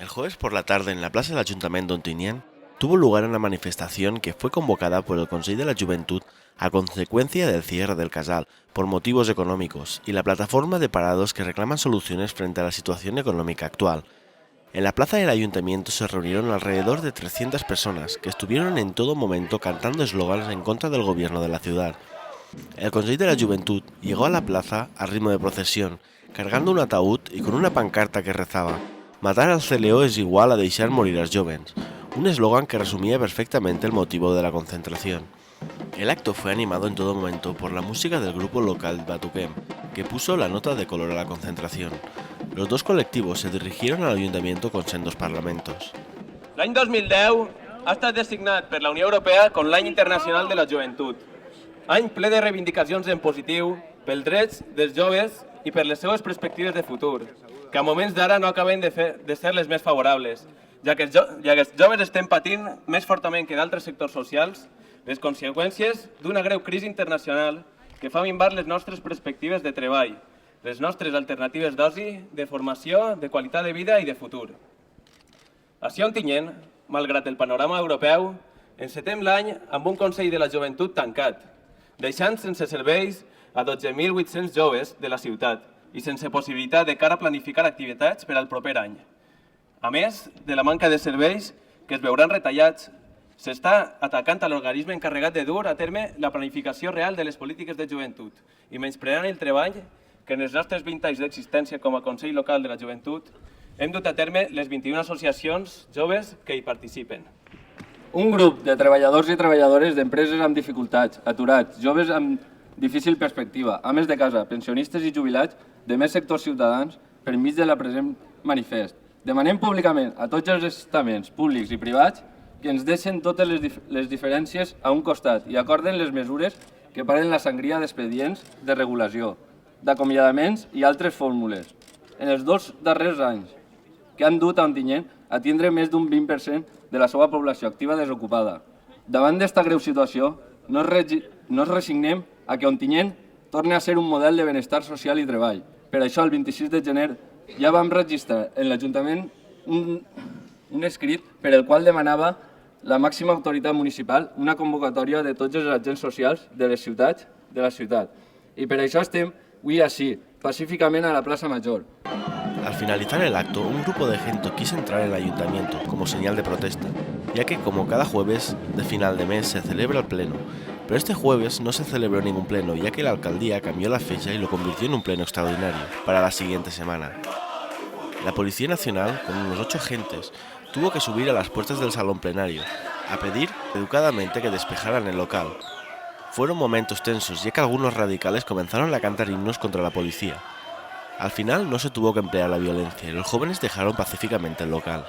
El jueves por la tarde, en la plaza del Ayuntamiento d'Ontinyent, tuvo lugar una manifestación que fue convocada por el Consejo de la Juventud a consecuencia del cierre del Casal por motivos económicos y la plataforma de parados que reclaman soluciones frente a la situación económica actual. En la plaza del Ayuntamiento se reunieron alrededor de 300 personas que estuvieron en todo momento cantando eslogans en contra del gobierno de la ciudad. El Consejo de la Juventud llegó a la plaza a ritmo de procesión, cargando un ataúd y con una pancarta que rezaba: «Matar al CLO es igual a deixar morir als jóvenes», un eslogan que resumía perfectamente el motivo de la concentración. El acto fue animado en todo momento por la música del grupo local Batuquem, que puso la nota de color a la concentración. Los dos colectivos se dirigieron al ayuntamiento con sendos parlamentos. L'any 2010 ha estat designat per la Unió Europea com l'any internacional de la joventut. Any ple de reivindicacions en positiu pels drets dels joves i per les seues perspectives de futur, que a moments d'ara no acaben de ser les més favorables, ja que els joves estem patint més fortament que d'altres sectors socials les conseqüències d'una greu crisi internacional que fa minvar les nostres perspectives de treball, les nostres alternatives d'oci, de formació, de qualitat de vida i de futur. Així a Ontinyent, malgrat el panorama europeu, encetem l'any amb un Consell de la Joventut tancat, deixant sense serveis a 12.800 joves de la ciutat i sense possibilitat de cara a planificar activitats per al proper any. A més de la manca de serveis que es veuran retallats, s'està atacant a l'organisme encarregat de dur a terme la planificació real de les polítiques de joventut i menyspreant el treball que en els nostres 20 anys d'existència com a Consell Local de la Joventut hem dut a terme les 21 associacions joves que hi participen. Un grup de treballadors i treballadores d'empreses amb dificultats, aturats, joves amb difícil perspectiva, ames de casa, pensionistes i jubilats de més sectors ciutadans per mig de la present manifest. Demanem públicament a tots els estaments públics i privats que ens deixen totes les diferències a un costat i acorden les mesures que paren la sangria d'expedients de regulació, d'acomiadaments i altres fórmules. En els 2 darrers anys que han dut a Ontinyent a tindre més d'un 20% de la seva població activa desocupada. Davant d'esta greu situació, no ens resignem a que Ontinyent torni a ser un model de benestar social i treball. Per això, el 26 de gener, ja vam registrar en l'Ajuntament un escrit per el qual demanava la màxima autoritat municipal una convocatòria de tots els agents socials de les ciutats de la ciutat. I per això estem avui així, pacíficament a la plaça Major. Al finalizar el acto, un grupo de gente quiso entrar en el ayuntamiento como señal de protesta, ya que como cada jueves de final de mes se celebra el pleno, pero este jueves no se celebró ningún pleno, ya que la alcaldía cambió la fecha y lo convirtió en un pleno extraordinario para la siguiente semana. La Policía Nacional, con unos 8 agentes, tuvo que subir a las puertas del salón plenario, a pedir educadamente que despejaran el local. Fueron momentos tensos, ya que algunos radicales comenzaron a cantar himnos contra la policía. Al final no se tuvo que emplear la violencia y los jóvenes dejaron pacíficamente el local.